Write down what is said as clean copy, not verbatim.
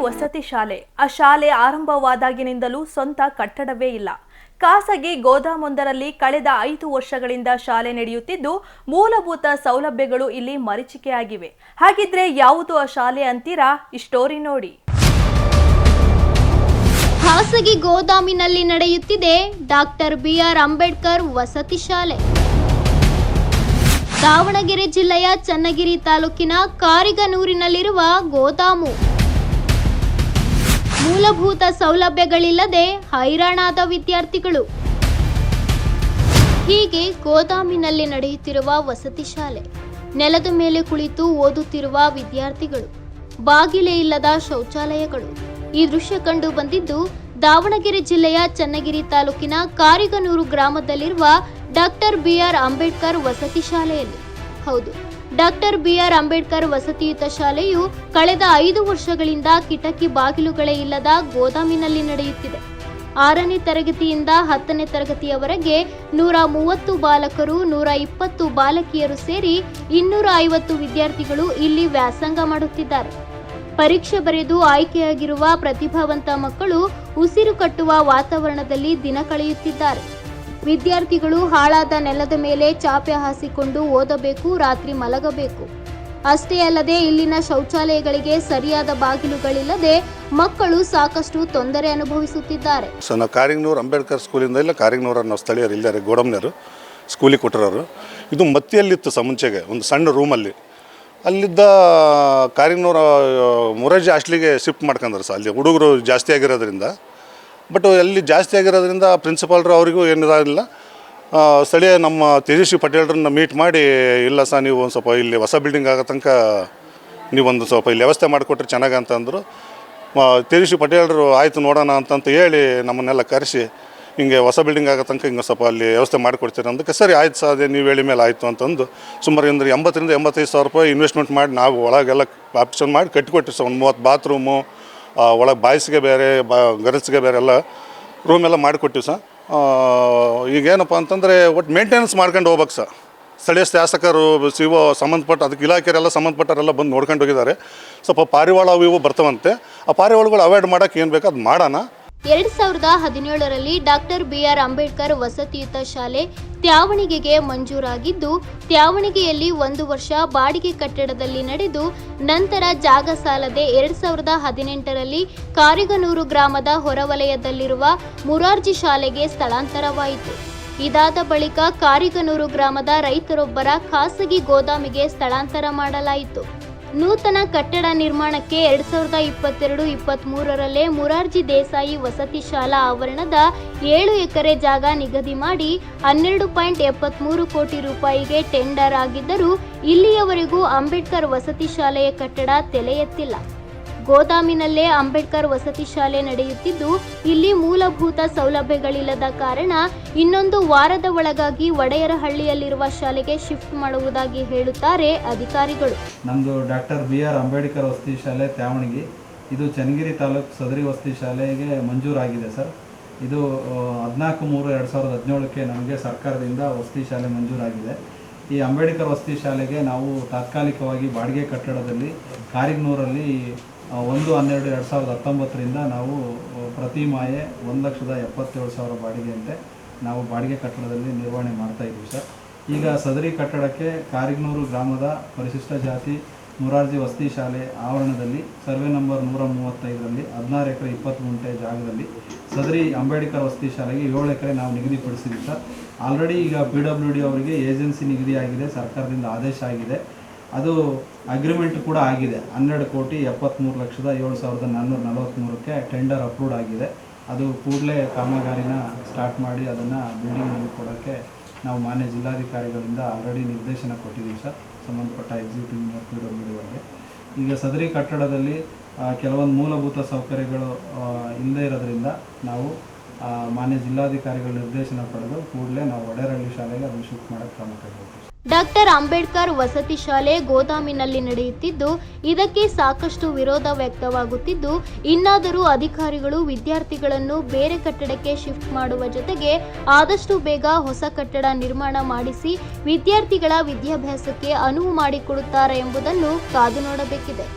ವಸತಿ ಶಾಲೆ. ಆ ಶಾಲೆ ಆರಂಭವಾದಾಗಿನಿಂದಲೂ ಸ್ವಂತ ಕಟ್ಟಡವೇ ಇಲ್ಲ. ಖಾಸಗಿ ಗೋದಾಮೊಂದರಲ್ಲಿ ಕಳೆದ 5 ವರ್ಷಗಳಿಂದ ಶಾಲೆ ನಡೆಯುತ್ತಿದ್ದು ಮೂಲಭೂತ ಸೌಲಭ್ಯಗಳು ಇಲ್ಲಿ ಮರೀಚಿಕೆಯಾಗಿವೆ. ಹಾಗಿದ್ರೆ ಯಾವುದು ಆ ಶಾಲೆ ಅಂತೀರಾ? ಈ ಸ್ಟೋರಿ ನೋಡಿ. ಖಾಸಗಿ ಗೋದಾಮಿನಲ್ಲಿ ನಡೆಯುತ್ತಿದೆ ಡಾಕ್ಟರ್ ಬಿ.ಆರ್. ಅಂಬೇಡ್ಕರ್ ವಸತಿ ಶಾಲೆ. ದಾವಣಗೆರೆ ಜಿಲ್ಲೆಯ ಚನ್ನಗಿರಿ ತಾಲೂಕಿನ ಕಾರಿಗನೂರಿನಲ್ಲಿರುವ ಗೋದಾಮು. ಮೂಲಭೂತ ಸೌಲಭ್ಯಗಳಿಲ್ಲದೆ ಹೈರಾಣಾದ ವಿದ್ಯಾರ್ಥಿಗಳು. ಹೀಗೆ ಗೋದಾಮಿನಲ್ಲಿ ನಡೆಯುತ್ತಿರುವ ವಸತಿ ಶಾಲೆ. ನೆಲದ ಮೇಲೆ ಕುಳಿತು ಓದುತ್ತಿರುವ ವಿದ್ಯಾರ್ಥಿಗಳು. ಬಾಗಿಲೇ ಇಲ್ಲದ ಶೌಚಾಲಯಗಳು. ಈ ದೃಶ್ಯ ಕಂಡು ಬಂದಿದ್ದು ದಾವಣಗೆರೆ ಜಿಲ್ಲೆಯ ಚನ್ನಗಿರಿ ತಾಲೂಕಿನ ಕಾರಿಗನೂರು ಗ್ರಾಮದಲ್ಲಿರುವ ಡಾಕ್ಟರ್ ಬಿ.ಆರ್. ಅಂಬೇಡ್ಕರ್ ವಸತಿ ಶಾಲೆಯಲ್ಲಿ. ಹೌದು, ಡಾಕ್ಟರ್ ಬಿ.ಆರ್. ಅಂಬೇಡ್ಕರ್ ವಸತಿಯುತ ಶಾಲೆಯು ಕಳೆದ 5 ವರ್ಷಗಳಿಂದ ಕಿಟಕಿ ಬಾಗಿಲುಗಳೇ ಇಲ್ಲದ ಗೋದಾಮಿನಲ್ಲಿ ನಡೆಯುತ್ತಿದೆ. 6ನೇ ತರಗತಿಯಿಂದ 10ನೇ ತರಗತಿಯವರೆಗೆ 130 ಬಾಲಕರು, 120 ಬಾಲಕಿಯರು ಸೇರಿ 250 ವಿದ್ಯಾರ್ಥಿಗಳು ಇಲ್ಲಿ ವ್ಯಾಸಂಗ ಮಾಡುತ್ತಿದ್ದಾರೆ. ಪರೀಕ್ಷೆ ಬರೆದು ಆಯ್ಕೆಯಾಗಿರುವ ಪ್ರತಿಭಾವಂತ ಮಕ್ಕಳು ಉಸಿರು ಕಟ್ಟುವ ವಾತಾವರಣದಲ್ಲಿ ದಿನ ಕಳೆಯುತ್ತಿದ್ದಾರೆ. ವಿದ್ಯಾರ್ಥಿಗಳು ಹಾಳಾದ ನೆಲದ ಮೇಲೆ ಚಾಪೆ ಹಾಸಿಕೊಂಡು ಓದಬೇಕು, ರಾತ್ರಿ ಮಲಗಬೇಕು. ಅಷ್ಟೇ ಅಲ್ಲದೆ ಇಲ್ಲಿನ ಶೌಚಾಲಯಗಳಿಗೆ ಸರಿಯಾದ ಬಾಗಿಲುಗಳಿಲ್ಲದೆ ಮಕ್ಕಳು ಸಾಕಷ್ಟು ತೊಂದರೆ ಅನುಭವಿಸುತ್ತಿದ್ದಾರೆ. ನಾವು ಕಾರಿಗನೂರು ಅಂಬೇಡ್ಕರ್ ಸ್ಕೂಲಿಂದ ಇಲ್ಲ, ಕಾರಿಗನೂರ ನಾವು ಸ್ಥಳೀಯರು ಇದ್ದಾರೆ, ಗೋಡಮ್ನರು ಸ್ಕೂಲಿಗೆ ಕೊಟ್ಟಿರೋರು. ಇದು ಮತ್ತಿಯಲ್ಲಿತ್ತು ಮುಂಚೆಗೆ ಒಂದು ಸಣ್ಣ ರೂಮಲ್ಲಿ. ಅಲ್ಲಿದ್ದ ಕಾರಿಗನೂರ ಮೊರಾರ್ಜಿ ಹಾಸ್ಟೆಲಿಗೆ ಶಿಫ್ಟ್ ಮಾಡ್ಕೊಂಡ್ರು ಸರ್. ಅಲ್ಲಿ ಹುಡುಗರು ಜಾಸ್ತಿ ಆಗಿರೋದ್ರಿಂದ, ಬಟ್ ಅಲ್ಲಿ ಜಾಸ್ತಿ ಆಗಿರೋದ್ರಿಂದ ಪ್ರಿನ್ಸಿಪಾಲ್ರು ಅವರಿಗೂ ಏನಿಲ್ಲ, ಸ್ಥಳೀಯ ನಮ್ಮ ತೇಜಸ್ವಿ ಪಟೇಲ್ರನ್ನ ಮೀಟ್ ಮಾಡಿ, ಇಲ್ಲ ಸರ್ ನೀವು ಒಂದು ಸ್ವಲ್ಪ ಇಲ್ಲಿ ಹೊಸ ಬಿಲ್ಡಿಂಗ್ ಆಗೋ ತನಕ ನೀವೊಂದು ಸ್ವಲ್ಪ ಇಲ್ಲಿ ವ್ಯವಸ್ಥೆ ಮಾಡಿಕೊಟ್ರೆ ಚೆನ್ನಾಗಿ ಅಂತಂದರು. ತೇಜಸ್ವಿ ಪಟೇಲ್ರು ಆಯಿತು ನೋಡೋಣ ಅಂತಂತ ಹೇಳಿ ನಮ್ಮನ್ನೆಲ್ಲ ಕರೆಸಿ, ಹಿಂಗೆ ಹೊಸ ಬಿಲ್ಡಿಂಗ್ ಆಗೋ ತನಕ ಹಿಂಗೆ ಸ್ವಲ್ಪ ಅಲ್ಲಿ ವ್ಯವಸ್ಥೆ ಮಾಡಿಕೊಡ್ತೀರಿ ಅಂದಕ್ಕೆ ಸರಿ ಆಯ್ತು ಸರ್, ಅದೇ ನೀವು ಹೇಳಿ ಮೇಲೆ ಆಯಿತು ಅಂತಂದು ಸುಮಾರು ಅಂದರೆ 80,000 ರಿಂದ 85,000 ರೂಪಾಯಿ ಇನ್ವೆಸ್ಟ್ಮೆಂಟ್ ಮಾಡಿ ನಾವು ಒಳಗೆಲ್ಲ ಆಪ್ಷನ್ ಮಾಡಿ ಕಟ್ಟಿಕೊಟ್ಟಿವಿ ಸರ್. ಒಂದು 30 ಬಾತ್ರೂಮು, ಒಳಗೆ ಬಾಯ್ಸ್ಗೆ ಬೇರೆ, ಗರ್ಲ್ಸ್ಗೆ ಬೇರೆ ಎಲ್ಲ ರೂಮೆಲ್ಲ ಮಾಡಿಕೊಟ್ಟಿವಿ ಸರ್. ಈಗೇನಪ್ಪ ಅಂತಂದರೆ ಒಟ್ಟು ಮೇಂಟೆನೆನ್ಸ್ ಮಾಡ್ಕೊಂಡು ಹೋಗ್ಬೇಕು ಸರ್. ಸ್ಥಳೀಯ ಶಾಸಕರು, ಸಿಒ ಸಂಬಂಧಪಟ್ಟ ಅದಕ್ಕೆ ಇಲಾಖೆಯರೆಲ್ಲ ಸಂಬಂಧಪಟ್ಟರೆಲ್ಲ ಬಂದು ನೋಡ್ಕೊಂಡು ಹೋಗಿದ್ದಾರೆ. ಸ್ವಲ್ಪ ಪಾರಿವಾಳ ಇವು ಬರ್ತಾವಂತೆ, ಆ ಪಾರಿವಾಳಗಳು ಅವಾಯ್ಡ್ ಮಾಡೋಕ್ಕೆ ಏನು ಬೇಕು ಅದು ಮಾಡೋಣ. 2017ರಲ್ಲಿ ಡಾಕ್ಟರ್ ಬಿ.ಆರ್. ಅಂಬೇಡ್ಕರ್ ವಸತಿಯುತ ಶಾಲೆ ತ್ಯಾವಣಿಗೆಗೆ ಮಂಜೂರಾಗಿದ್ದು, ತ್ಯಾವಣಿಗೆಯಲ್ಲಿ 1 ವರ್ಷ ಬಾಡಿಗೆ ಕಟ್ಟಡದಲ್ಲಿ ನಡೆದು ನಂತರ ಜಾಗ ಸಾಲದೆ 2018ರಲ್ಲಿ ಕಾರಿಗನೂರು ಗ್ರಾಮದ ಹೊರವಲಯದಲ್ಲಿರುವ ಮೊರಾರ್ಜಿ ಶಾಲೆಗೆ ಸ್ಥಳಾಂತರವಾಯಿತು. ಇದಾದ ಬಳಿಕ ಕಾರಿಗನೂರು ಗ್ರಾಮದ ರೈತರೊಬ್ಬರ ಖಾಸಗಿ ಗೋದಾಮಿಗೆ ಸ್ಥಳಾಂತರ ಮಾಡಲಾಯಿತು. ನೂತನ ಕಟ್ಟಡ ನಿರ್ಮಾಣಕ್ಕೆ 2022-23ರಲ್ಲೇ ಮೊರಾರ್ಜಿ ದೇಸಾಯಿ ವಸತಿ ಶಾಲಾ ಆವರಣದ 7 ಎಕರೆ ಜಾಗ ನಿಗದಿ ಮಾಡಿ 12.73 ಕೋಟಿ ರೂಪಾಯಿಗೆ ಟೆಂಡರ್ ಆಗಿದ್ದರೂ ಇಲ್ಲಿಯವರೆಗೂ ಅಂಬೇಡ್ಕರ್ ವಸತಿ ಶಾಲೆಯ ಕಟ್ಟಡ ತಲೆ ಎತ್ತಿಲ್ಲ. ಗೋದಾಮಿನಲ್ಲೇ ಅಂಬೇಡ್ಕರ್ ವಸತಿ ಶಾಲೆ ನಡೆಯುತ್ತಿದ್ದು ಇಲ್ಲಿ ಮೂಲಭೂತ ಸೌಲಭ್ಯಗಳಿಲ್ಲದ ಕಾರಣ ಇನ್ನೊಂದು ವಾರದ ಒಳಗಾಗಿ ಒಡೆಯರಹಳ್ಳಿಯಲ್ಲಿರುವ ಶಾಲೆಗೆ ಶಿಫ್ಟ್ ಮಾಡುವುದಾಗಿ ಹೇಳುತ್ತಾರೆ ಅಧಿಕಾರಿಗಳು. ನಮ್ಮದು ಡಾಕ್ಟರ್ ಬಿ.ಆರ್. ಅಂಬೇಡ್ಕರ್ ವಸತಿ ಶಾಲೆ ತ್ಯಾವಣಿಗೆ, ಇದು ಚನ್ನಗಿರಿ ತಾಲೂಕು ಸದರಿ ವಸತಿ ಶಾಲೆಗೆ ಮಂಜೂರಾಗಿದೆ ಸರ್. ಇದು 14/3/2017ಕ್ಕೆ ನಮಗೆ ಸರ್ಕಾರದಿಂದ ವಸತಿ ಶಾಲೆ ಮಂಜೂರಾಗಿದೆ. ಈ ಅಂಬೇಡ್ಕರ್ ವಸತಿ ಶಾಲೆಗೆ ನಾವು ತಾತ್ಕಾಲಿಕವಾಗಿ ಬಾಡಿಗೆ ಕಟ್ಟಡದಲ್ಲಿ ಕಾರಿಗನೂರಲ್ಲಿ 1/12/2019ರಿಂದ ನಾವು ಪ್ರತಿ ಮಾಹೆ 1,77,000 ಬಾಡಿಗೆಯಂತೆ ನಾವು ಬಾಡಿಗೆ ಕಟ್ಟಡದಲ್ಲಿ ನಿರ್ವಹಣೆ ಮಾಡ್ತಾ ಇದ್ದೀವಿ ಸರ್. ಈಗ ಸದರಿ ಕಟ್ಟಡಕ್ಕೆ ಕಾರಿಗನೂರು ಗ್ರಾಮದ ಪರಿಶಿಷ್ಟ ಜಾತಿ ಮೊರಾರ್ಜಿ ವಸತಿ ಶಾಲೆ ಆವರಣದಲ್ಲಿ ಸರ್ವೆ ನಂಬರ್ 135ರಲ್ಲಿ 16 ಎಕರೆ 20 ಗುಂಟೆ ಜಾಗದಲ್ಲಿ ಸದರಿ ಅಂಬೇಡ್ಕರ್ ವಸತಿ ಶಾಲೆಗೆ 7 ಎಕರೆ ನಾವು ನಿಗದಿಪಡಿಸಿದ್ವಿ ಸರ್. ಆಲ್ರೆಡಿ ಈಗ PWD ಅವರಿಗೆ ಏಜೆನ್ಸಿ ನಿಗದಿಯಾಗಿದೆ, ಸರ್ಕಾರದಿಂದ ಆದೇಶ ಆಗಿದೆ. ಅದು ಅಗ್ರಿಮೆಂಟ್ ಕೂಡ ಆಗಿದೆ. 12,73,07,443ಕ್ಕೆ ಟೆಂಡರ್ ಅಪ್ರೂವ್ಡ್ ಆಗಿದೆ. ಅದು ಕೂಡಲೇ ಕಾಮಗಾರಿನ ಸ್ಟಾರ್ಟ್ ಮಾಡಿ ಅದನ್ನು ಬಿಲ್ಡಿಂಗ್ ಕೊಡೋಕ್ಕೆ ನಾವು ಮಾನ್ಯ ಜಿಲ್ಲಾಧಿಕಾರಿಗಳಿಂದ ಆಲ್ರೆಡಿ ನಿರ್ದೇಶನ ಕೊಟ್ಟಿದ್ದೀವಿ ಸರ್, ಸಂಬಂಧಪಟ್ಟ ಎಕ್ಸಿಕ್ಯೂಟಿವ್ ಇಂಜಿನಿಯರ್ PWD ಅವರಿಗೆ. ಈಗ ಸದರಿ ಕಟ್ಟಡದಲ್ಲಿ ಕೆಲವೊಂದು ಮೂಲಭೂತ ಸೌಕರ್ಯಗಳು ಇಲ್ಲದೇ ಇರೋದ್ರಿಂದ ನಾವು ಮಾನ್ಯ ಜಿಲ್ಲಾಧಿಕಾರಿಗಳ ನಿರ್ದೇಶನ ಪಡೆದು ಕೂಡಲೇ ನಾವು ಒಡೆಯರಹಳ್ಳಿ ಶಾಲೆಗೆ ಅದನ್ನು ಶಿಫ್ಟ್ ಮಾಡೋಕ್ಕೆ ಕ್ರಮ ಕೈಗೊಳ್ತೀವಿ. ಡಾಕ್ಟರ್ ಅಂಬೇಡ್ಕರ್ ವಸತಿ ಶಾಲೆ ಗೋದಾಮಿನಲ್ಲಿ ನಡೆಯುತ್ತಿದ್ದು ಇದಕ್ಕೆ ಸಾಕಷ್ಟು ವಿರೋಧ ವ್ಯಕ್ತವಾಗುತ್ತಿದ್ದು, ಇನ್ನಾದರೂ ಅಧಿಕಾರಿಗಳು ವಿದ್ಯಾರ್ಥಿಗಳನ್ನು ಬೇರೆ ಕಟ್ಟಡಕ್ಕೆ ಶಿಫ್ಟ್ ಮಾಡುವ ಜೊತೆಗೆ ಆದಷ್ಟು ಬೇಗ ಹೊಸ ಕಟ್ಟಡ ನಿರ್ಮಾಣ ಮಾಡಿಸಿ ವಿದ್ಯಾರ್ಥಿಗಳ ವಿದ್ಯಾಭ್ಯಾಸಕ್ಕೆ ಅನುವು ಮಾಡಿಕೊಡುತ್ತಾರೆ ಎಂಬುದನ್ನು ಕಾದು ನೋಡಬೇಕಿದೆ.